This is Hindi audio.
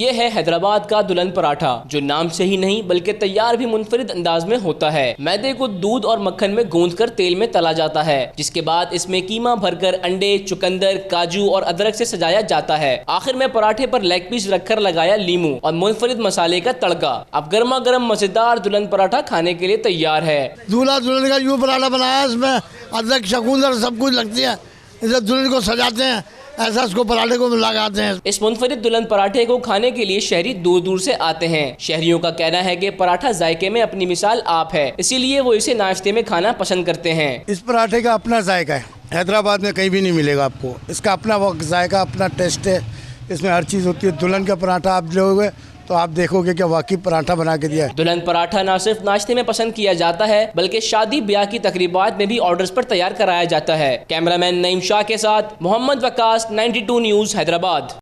ये है हैदराबाद का दुल्हन पराठा, जो नाम से ही नहीं बल्कि तैयार भी मुनफरिद अंदाज में होता है। मैदे को दूध और मक्खन में गूंथकर तेल में तला जाता है, जिसके बाद इसमें कीमा भरकर अंडे, चुकंदर, काजू और अदरक से सजाया जाता है। आखिर में पराठे पर लेग पीस रखकर लगाया लीमू और मुनफरिद मसाले का तड़का। अब गर्मा गर्म मजेदार दुल्हन पराठा खाने के लिए तैयार है। दूल्हा दुल्हन का यूँ पराठा बनाया, इसमें अदरक, चुकंदर सब कुछ लगती है। इसे दुल्हन को सजाते हैं, ऐसा इसको पराठे को लगाते हैं। इस मुनफरिद दुल्हन पराठे को खाने के लिए शहरी दूर दूर से आते हैं। शहरियों का कहना है कि पराठा जायके में अपनी मिसाल आप है, इसीलिए वो इसे नाश्ते में खाना पसंद करते हैं। इस पराठे का अपना जायका है, हैदराबाद में कहीं भी नहीं मिलेगा आपको। इसका अपना वो जायका, अपना टेस्ट है, इसमें हर चीज़ होती है। दुल्हन का पराठा आप लोगे तो आप देखोगे कि वाकई पराठा बना के दिया है। दुल्हन पराठा न सिर्फ नाश्ते में पसंद किया जाता है, बल्कि शादी ब्याह की तकरीबात में भी ऑर्डर्स पर तैयार कराया जाता है। कैमरामैन नईम शाह के साथ मोहम्मद वकास, 92 न्यूज़, हैदराबाद।